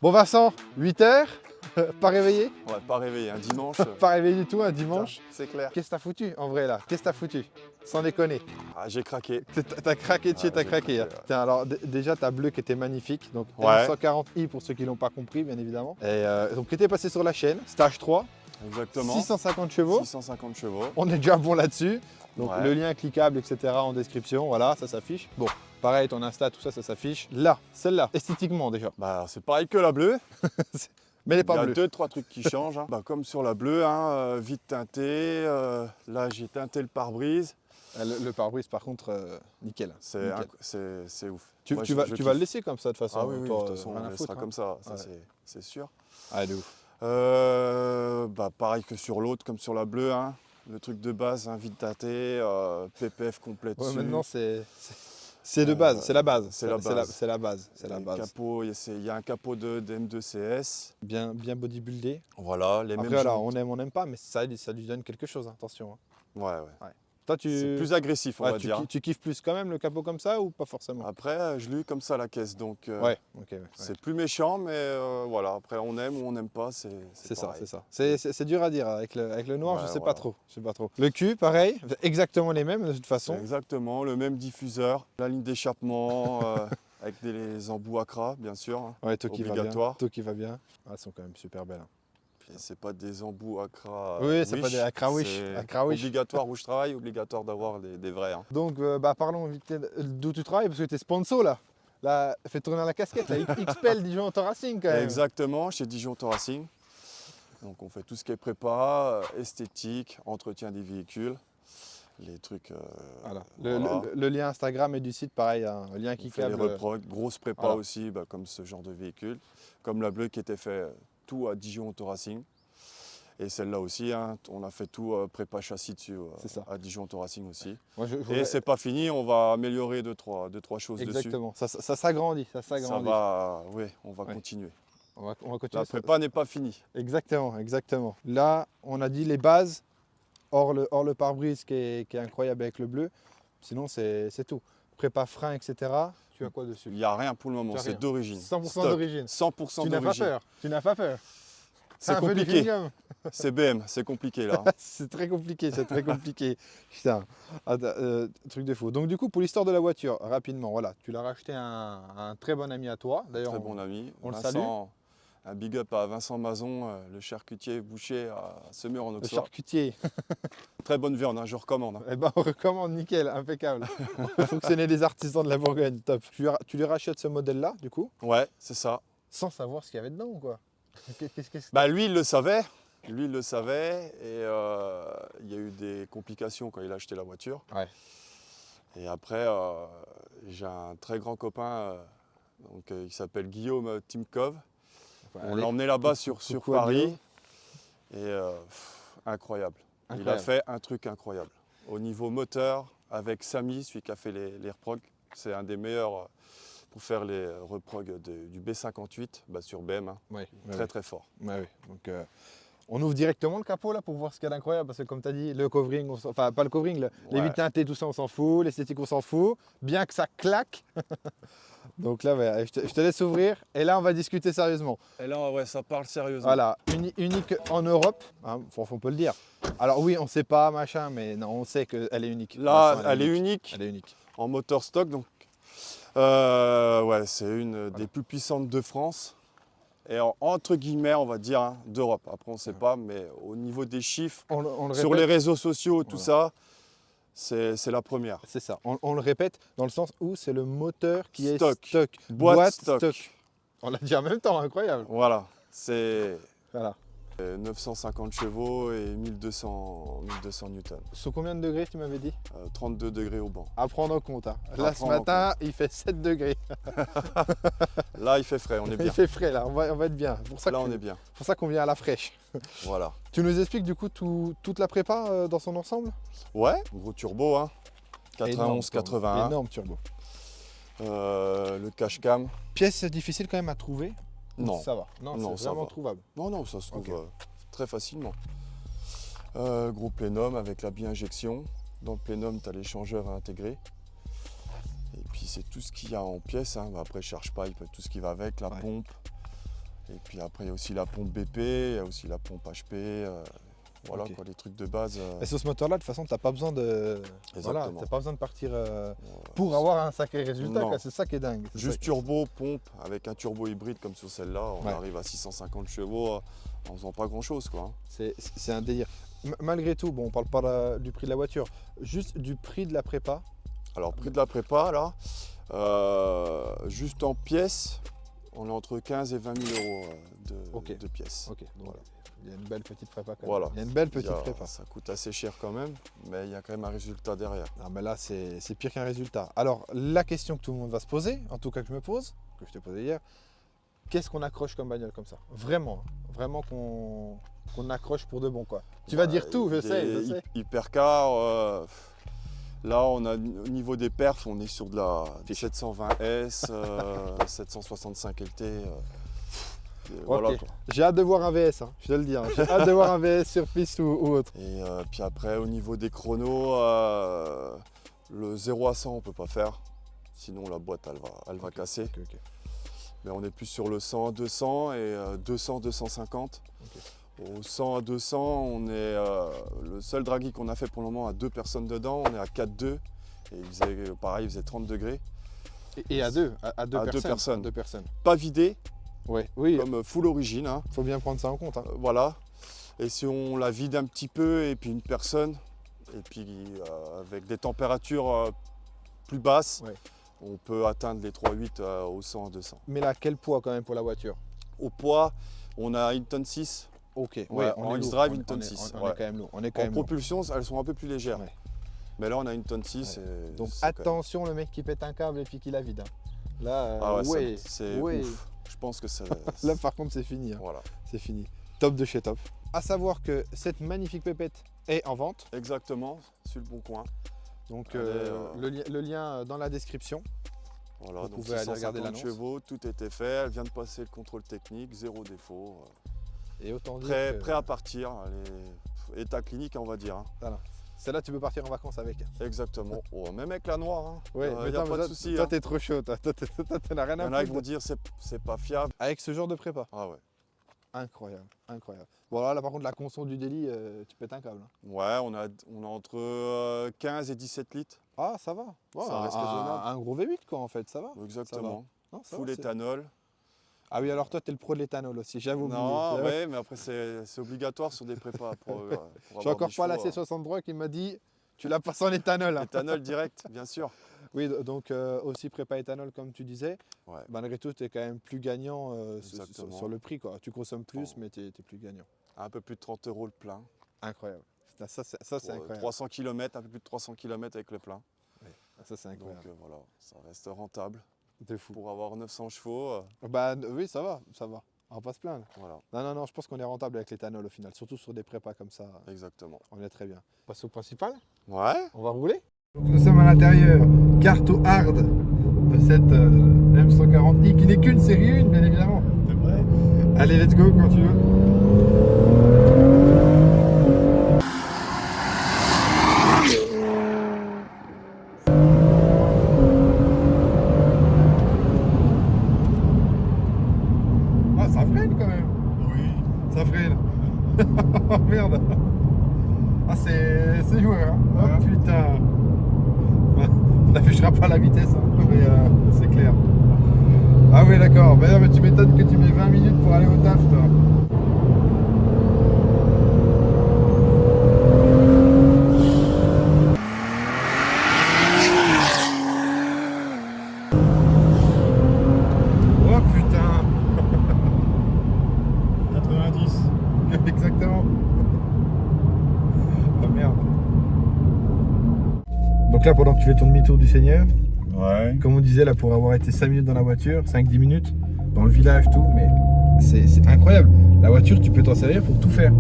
Bon Vincent, 8h, pas réveillé? Ouais, pas réveillé, un dimanche. Pas réveillé du tout un dimanche? C'est clair. Qu'est-ce que t'as foutu en vrai là? Qu'est-ce que t'as foutu? Sans déconner. Ah, j'ai craqué. T'as craqué de chez Ouais, t'as j'ai craqué. craqué, Hein. ouais. Tiens, alors déjà ta bleue qui était magnifique, donc Ouais. M140i pour ceux qui l'ont pas compris bien évidemment. Et donc qui était passé sur la chaîne, stage 3, Exactement. 650 chevaux. 650 chevaux. On est déjà bon là-dessus. Donc Ouais. le lien cliquable, etc. en description, voilà, ça s'affiche. Bon, pareil, ton Insta, tout ça, ça s'affiche. Là, celle-là, esthétiquement déjà. Bah, c'est pareil que la bleue. Mais elle n'est Il y pas a bleue. 2-3 trucs qui changent. Hein. Bah, comme sur la bleue, hein, vite teinté. Là, j'ai teinté le pare-brise. Le pare-brise, par contre, nickel. C'est Nickel. ouf. Tu, Moi, tu je vas kiffe. le laisser comme ça de toute façon. Ah oui, de toi, toute façon, rien on à laissera foutre, comme ça, ça Ouais. c'est sûr. Ah, de ouf. Bah, pareil que sur l'autre, comme sur la bleue. Hein. Le truc de base, hein, vite teinté, PPF complet Ouais, dessus. maintenant, c'est de base, c'est la base. C'est la base. C'est la base. C'est la Les base. capots, il y a un capot de M2CS. Bien bodybuildé. Voilà, les mêmes Après, voilà, jantes. on n'aime pas, mais ça lui donne quelque chose, hein, attention. Hein. Ouais. Toi, C'est plus agressif, on va dire. tu kiffes plus quand même le capot comme ça ou pas forcément? Après, je l'ai eu comme ça à la caisse, donc Ouais, ok. c'est plus méchant, mais voilà. Après, on aime ou on n'aime pas, c'est Ça, pareil. c'est ça. C'est dur à dire. Avec le noir, Ouais, je sais voilà. pas trop. Le cul, pareil, exactement les mêmes de toute C'est façon. exactement le même diffuseur, la ligne d'échappement, avec des embouts Accra, bien sûr, hein, Ouais, toi qui va bien. obligatoire. Toi qui va bien. Ah, elles sont quand même super belles. Hein. Et c'est pas des embouts Accra Oui, c'est pas Wish, des Accra Wish. c'est Accra Wish. obligatoire où je travaille, obligatoire d'avoir des vrais. Hein. Donc, parlons vite d'où tu travailles, parce que tu es sponsor là. Là, fais tourner la casquette, là. XPEL Dijon Auto Racing quand même. Exactement, chez Dijon Auto Racing. Donc on fait tout ce qui est prépa, esthétique, entretien des véhicules, les trucs. Voilà. Voilà. Le lien Instagram et du site, pareil, un lien On qui fait les câble. reprocs, grosse prépa Voilà. aussi, bah, comme ce genre de véhicule. Comme la bleue qui était fait tout à Dijon Auto Racing. Et celle-là aussi, hein, on a fait tout prépa châssis dessus C'est ça. à Dijon Auto Racing aussi. Moi, Et c'est pas fini, on va améliorer deux, trois choses Exactement. Ça s'agrandit. Ça dessus. Ça s'agrandit. va, oui, on va Ouais. continuer. On va continuer. La prépa n'est pas finie. Exactement. Là, on a dit les bases, hors le pare-brise qui est incroyable avec le bleu. Sinon, c'est tout. Prépa frein, etc. Tu as quoi dessus? Il n'y a rien pour le moment, Tu as rien. c'est d'origine. 100% Stock. d'origine. 100% Tu n'as pas d'origine. peur. Tu n'as pas peur. C'est un peu du compliqué. chewing-gum. C'est BM, c'est compliqué là. C'est très compliqué. Putain, truc de fou. Donc du coup, pour l'histoire de la voiture, rapidement, voilà, tu l'as racheté à un très bon ami à toi. D'ailleurs, Très bon ami. on le Vincent, un big up à Vincent Mazon, le charcutier boucher à Semur en le Auxerre. charcutier. Très bonne viande, hein, je recommande. Hein. Eh ben, on recommande, nickel, impeccable. On fait fonctionner les artisans de la Bourgogne, top. Tu lui rachètes ce modèle-là, du coup, Ouais, c'est ça. sans savoir ce qu'il y avait dedans ou quoi? Qu'est-ce que Bah lui, il le savait. Lui, il le savait. Et il y a eu des complications quand il a acheté la voiture. Ouais. Et après, j'ai un très grand copain, il s'appelle Guillaume Timkov. On l'a emmené là-bas sur coucou à Paris. Guillaume. Et incroyable. Il a Incroyable. fait un truc incroyable. Au niveau moteur, avec Samy, celui qui a fait les reprogs, c'est un des meilleurs pour faire les reprogs du B58 sur BM. Hein. Ouais, Très fort. Ouais. Donc, on ouvre directement le capot là pour voir ce qu'il y a d'incroyable. Parce que comme tu as dit, le covering, enfin pas le covering, les Ouais. vitres teintées, tout ça, on s'en fout. L'esthétique, on s'en fout. Bien que ça claque. Donc là, ouais, je te laisse ouvrir. Et là, on va discuter sérieusement. Et là, ouais, ça parle sérieusement. Voilà, unique en Europe, hein, on peut le dire. Alors oui, on sait pas, machin, mais non, on sait qu'elle est unique. Là, Vincent, elle est unique Elle est unique. en moteur stock. Donc, ouais, c'est une des plus puissantes de France. Et entre guillemets, on va dire, hein, d'Europe. Après, on ne sait pas, mais au niveau des chiffres, On le sur répète, les réseaux sociaux, tout Voilà. ça, c'est la première. c'est ça. On le répète dans le sens où c'est le moteur qui Stock. est stock. Boîte stock. On l'a dit en même temps, incroyable. Voilà, c'est Voilà. 950 chevaux et 1200 newtons. Sous combien de degrés tu m'avais dit? 32 degrés au banc. À prendre en compte. Hein. Là, ce prendre en matin, il fait 7 degrés. Là, il fait frais, on est Il bien. fait frais là, on va être bien. Pour ça Là, que- on est bien. pour ça qu'on vient à la fraîche. Voilà. Tu nous expliques du coup toute la prépa dans son ensemble? Ouais, gros turbo, hein. Énorme 91-81. Énorme turbo. Le cash cam. Pièce difficile quand même à trouver? Non. Ça va. Non, Non, c'est ça vraiment va. trouvable. Non, ça se trouve Ok. très facilement. Gros plénum avec la bi-injection. Dans le plénum, tu as l'échangeur à intégrer. Et puis c'est tout ce qu'il y a en pièces. Hein. Après, charge pipe, tout ce qui va avec, la Ouais. pompe, Et puis après, il y a aussi la pompe BP, il y a aussi la pompe HP. Voilà, Ok. quoi, les trucs de base. Et sur ce moteur-là, de toute façon, tu n'as pas besoin de. Voilà, Exactement. t'as pas besoin de partir Ouais. pour avoir un sacré résultat. Non. Quoi. C'est ça qui est dingue. C'est Juste ça qui- turbo, pompe, avec un turbo hybride comme sur celle-là, on Ouais. arrive à 650 chevaux en faisant pas grand-chose, quoi. Hein. C'est un délire. Malgré tout, bon, on parle pas du prix de la voiture, juste du prix de la prépa. Alors, prix de la prépa, là, juste en pièces, on est entre 15 et 20 000 euros Ok. de pièces. Ok, donc Voilà. il y a une belle petite prépa quand même. Voilà. Il y a une belle Il petite y a- prépa. Ça coûte assez cher quand même, mais il y a quand même un résultat derrière. Non, mais là, c'est pire qu'un résultat. Alors, la question que tout le monde va se poser, en tout cas que je me pose, que je t'ai posée hier, qu'est-ce qu'on accroche comme bagnole comme ça? Vraiment, hein. Vraiment qu'on accroche pour de bon, quoi. Tu vas dire tout, je sais. Hypercar, là, on a, au niveau des perfs, on est sur de la 720S, 765 LT. Voilà, Ok. quoi. J'ai hâte de voir un VS, hein, je te le dis. Hein. J'ai hâte de voir un VS sur piste ou autre. Et puis après, au niveau des chronos, le 0 à 100, on ne peut pas faire. Sinon, la boîte, elle va casser. Ok. Mais on est plus sur le 100 à 200 et 200 250. Au 100 à 200, on est le seul draghi qu'on a fait pour le moment à 2 personnes dedans. On est à 4,2 et pareil, il faisait 30 degrés. Et à deux, à deux À deux personnes. personnes. Deux personnes. Pas vidé, Ouais, oui, comme full origine. Hein. faut bien prendre ça en compte. Hein. Voilà. Et si on la vide un petit peu et puis une personne, et puis avec des températures plus basses, Ouais. on peut atteindre les 3,8 au 100 à 200. Mais là, quel poids quand même pour la voiture? Au poids, on a une tonne 6. Ok, Ouais, on en est lourd. X-Drive, On- une tonne on est- 6, On ouais. est quand même lourd. On est quand En même lourd. propulsion, elles sont un peu plus légères. Ouais. Mais là, on a une tonne 6. Et Donc c'est quand même- attention, le mec qui pète un câble et puis qui la vide. Hein. Là, Ah ouais, ouais, c'est ouais. ouf. Je pense que c'est. Là, par contre, c'est fini. Hein. Voilà. C'est fini. Top de chez top. À savoir que cette magnifique pépette est en vente. Exactement, sur le bon coin. Donc Allez, le lien dans la description. Voilà, Vous donc pouvez aller regarder 650 l'annonce. chevaux, tout était fait. Elle vient de passer le contrôle technique, zéro défaut. Et autant dire Prêt, que prêt à partir. État clinique, on va dire. Hein. celle-là, tu peux partir en vacances avec. Exactement. Oh, même avec la noire, hein. Ouais, y a pas de souci. Toi, Hein. t'es trop chaud. Toi, t'en as rien Il y à en a qui foutre. vont dire c'est pas fiable. Avec ce genre de prépa. Ah ouais. Incroyable, incroyable. Bon, là, par contre, la conso du délit, tu pètes un câble. Hein. Ouais, on a entre 15 et 17 litres. Ah, ça va. Bon, Ça reste raisonnable. un gros V8, quoi, en fait, ça va. Exactement. Non, ça Full va, c'est- éthanol. Ah oui, alors toi, t'es le pro de l'éthanol aussi, j'avoue. Non, ouais, mais après c'est obligatoire sur des prépas. Pour J'ai encore pas la C63 qui m'a dit, tu la passes en éthanol. Hein. Éthanol direct, bien sûr. Oui, donc aussi prépa éthanol, comme tu disais. Ouais. Malgré tout, tu es quand même plus gagnant Exactement. sur le prix. Quoi. Tu consommes plus, Oh. mais tu es plus gagnant. Un peu plus de 30 € le plein. Incroyable. Ça, c'est Pour, incroyable. 300 km, un peu plus de 300 km avec le plein. Ça, c'est Donc incroyable. voilà, ça reste rentable. De fou. Pour avoir 900 chevaux, Bah oui, ça va, ça va. On va pas se plaindre. voilà, Non, je pense qu'on est rentable avec l'éthanol au final, surtout sur des prépas comme ça. exactement. On est très bien. On passe au principal. Ouais. On va rouler. Donc nous sommes à l'intérieur, carte au hard de cette M140i qui n'est qu'une série 1, bien évidemment. C'est vrai. Allez, let's go quand tu veux. Ah, ça freine quand même. Oui. Ça freine. Oh merde. Ah, c'est joueur. Hein. Oh Ouais. putain. On n'affichera pas la vitesse, hein, mais c'est clair. Ah oui, d'accord. Mais non, mais tu m'étonnes que tu mets 20 minutes pour aller au taf, toi. Oh putain. 90. Exactement. Oh merde. Donc là, pendant que tu fais ton demi-tour du Seigneur, Ouais. comme on disait là, pour avoir été 5 minutes dans la voiture, 5-10 minutes, dans le village, tout, mais c'est incroyable. La voiture, tu peux t'en servir pour tout faire.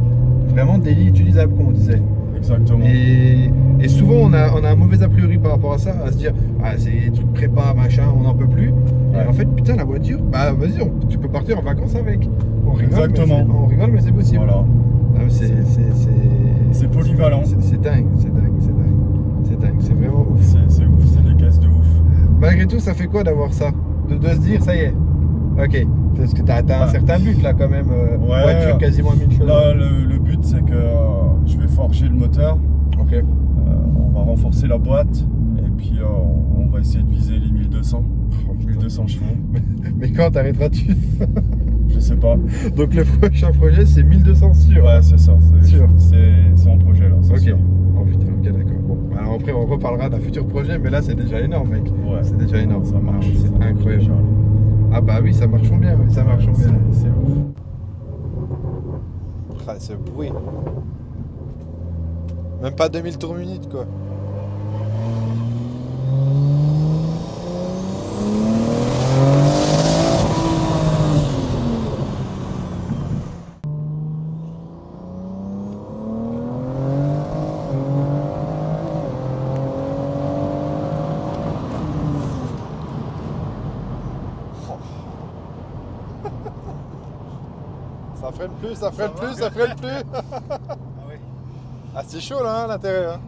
Vraiment délit utilisable, comme on disait. Exactement. Et souvent, on a un mauvais a priori par rapport à ça, à se dire, ah, c'est des trucs prépa, machin, on n'en peut plus. Ouais. Et en fait, putain, la voiture, bah vas-y, tu peux partir en vacances avec. On rigole, Exactement. on rigole, mais c'est possible. Voilà. Ah, C'est polyvalent. c'est dingue, c'est dingue, c'est dingue. C'est dingue, c'est vraiment ouf. C'est ouf, c'est des caisses de ouf. Malgré tout, ça fait quoi d'avoir ça de se dire, ça y est, Ok, parce que t'as atteint un certain but là quand même. Ouais. Voiture quasiment 1000 chevaux. Là, le but, c'est que je vais forger le moteur. Ok. On va renforcer la boîte. Et puis, on va essayer de viser les 1200. 1200 chevaux. Mais quand t'arrêteras-tu? Je sais pas. Donc le prochain projet c'est 1200 sûr. Ouais, c'est ça. Sûr. C'est en projet là. Ok. Sûr. Oh putain, ok d'accord. Bon, alors après on reparlera d'un futur projet, mais là c'est déjà énorme mec. Ouais. C'est déjà énorme. Ça marche. C'est incroyable. Déjà. Ah bah oui, ça marche bien, ça marche bien. C'est ouf. Ah, ce bruit. Même pas 2000 tours minute quoi. Ça freine plus, ça freine plus, ça freine plus. Ah c'est chaud là, à l'intérieur. Hein.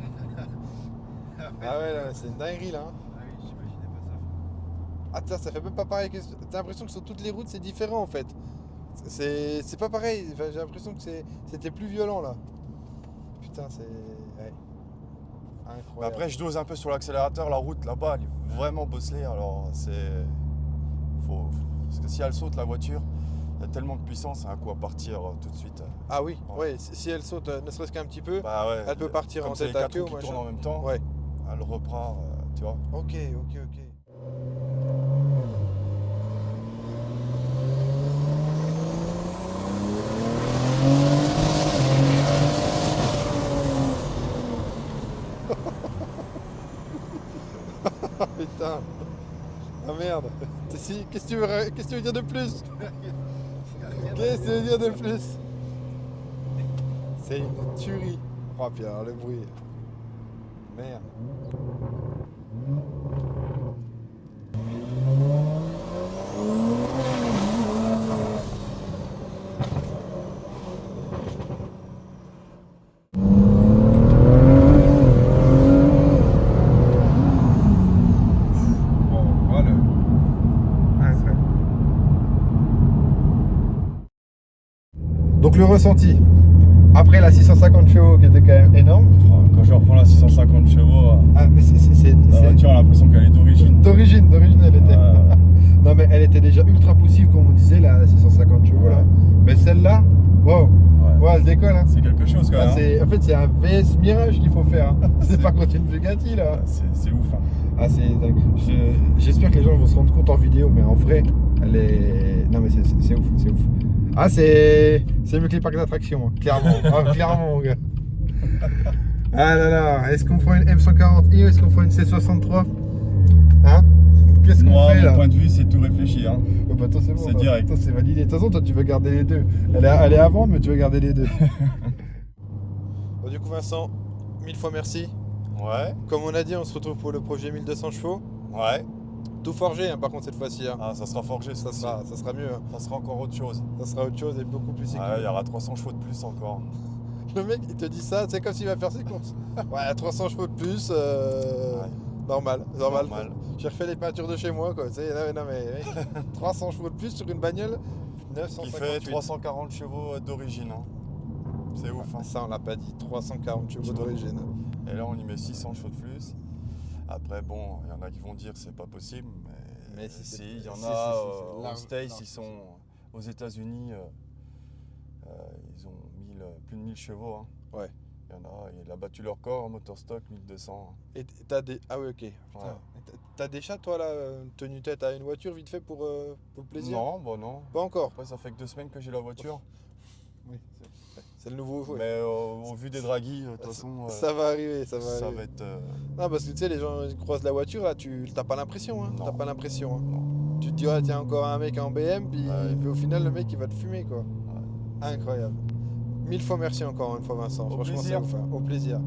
Ah ouais, là, c'est une dinguerie là. Hein. Ah oui, j'imaginais pas ça. Ah tiens, ça fait même pas pareil. T'as l'impression que sur toutes les routes c'est différent en fait. C'est pas pareil. Enfin, j'ai l'impression que c'était plus violent là. Putain, c'est ouais. Incroyable. Après, je dose un peu sur l'accélérateur. La route là-bas, elle est vraiment bosselée. Alors, parce que si elle saute la voiture, il y a tellement de puissance, à quoi partir tout de suite. Ah oui, Ouais. ouais. Si elle saute, ne serait-ce qu'un petit peu, Bah ouais. elle peut partir comme en c'est les tête à 4 queue roues ou qui machin. tournent en même temps. Ouais. Elle reprend, tu vois. Ok. Putain. Ah merde. Qu'est-ce que tu veux dire de plus? Qu'est-ce que tu veux dire de plus? C'est une tuerie. Oh puis alors le bruit. Merde. Bon, voilà. Incroyable. Donc le ressenti. Après la 650 chevaux qui était quand même énorme. Quand je reprends la 650 chevaux, Ah mais la voiture a l'impression qu'elle est d'origine. d'origine elle était. Euh, Non mais elle était déjà ultra poussive comme on disait la 650 chevaux là. Ouais. Mais celle-là, wow, ouais. ouais, elle décolle hein. C'est quelque chose quand Ah, même. en fait c'est un VS Mirage qu'il faut faire. Hein. C'est pas contre une Bugatti là. C'est ouf. Hein. Ah c'est dingue. J'espère que les gens vont se rendre compte en vidéo, mais en vrai, elle est. Non mais c'est ouf, c'est ouf. Ah c'est mieux que les parcs d'attractions, hein. Clairement. Ah, clairement mon gars. Ah là là, est-ce qu'on prend une M140i ou est-ce qu'on prend une C63? Hein? Qu'est-ce qu'on Moi, fait mon là? point de vue, c'est tout réfléchi. Hein. Oh, bah, toi c'est bon, C'est là. direct. Toi c'est validé. De toute façon toi tu veux garder les deux. Elle est à vendre mais tu veux garder les deux. Bon, du coup Vincent, 1000 fois merci. Ouais, Comme on a dit, on se retrouve pour le projet 1200 chevaux. ouais. Tout forgé hein, par contre cette fois-ci. Hein. Ah, ça sera forgé, Ça sera mieux. Hein. Ça sera encore autre chose. Ça sera autre chose et beaucoup plus sécurisé. Ouais, il y aura 300 chevaux de plus encore. Le mec il te dit ça, c'est comme s'il va faire ses courses. Ouais, 300 chevaux de plus, Ouais. normal. Normal. J'ai refait les peintures de chez moi quoi. Tu sais, non mais 300 chevaux de plus sur une bagnole, Qui 958. fait 340 chevaux d'origine. Hein. C'est ouf. Hein. Ça on l'a pas dit, 340 chevaux d'origine. Et là, on y met 600 chevaux de plus. Après, bon, il y en a qui vont dire que c'est pas possible, mais si, si, c'est- il y en si, a c'est large, aux States, large. ils sont aux États-Unis, ils ont plus de 1000 chevaux. Hein. Ouais. Il a battu leur corps en motorstock 1200. Et t'as des. Ah oui ok. Putain. Ouais. T'as des chats toi là, tenu tête à une voiture vite fait pour le plaisir? Non, bon non. Pas encore. Après, ça fait que 2 semaines que j'ai la voiture. Oui, c'est le nouveau. Ouais. Mais au vu des draguis, de toute façon, Ça va arriver, ça va ça arriver. va être. Non, parce que tu sais, les gens ils croisent la voiture, là, t'as pas l'impression, hein. Non. T'as pas l'impression. Hein. Non. Tu te dis, ah, tiens, encore un mec en BM, puis au final, le mec, il va te fumer, quoi. Incroyable. 1000 fois merci encore une fois, Vincent. Au Franchement, c'est plaisir. ouf. Hein. Au plaisir.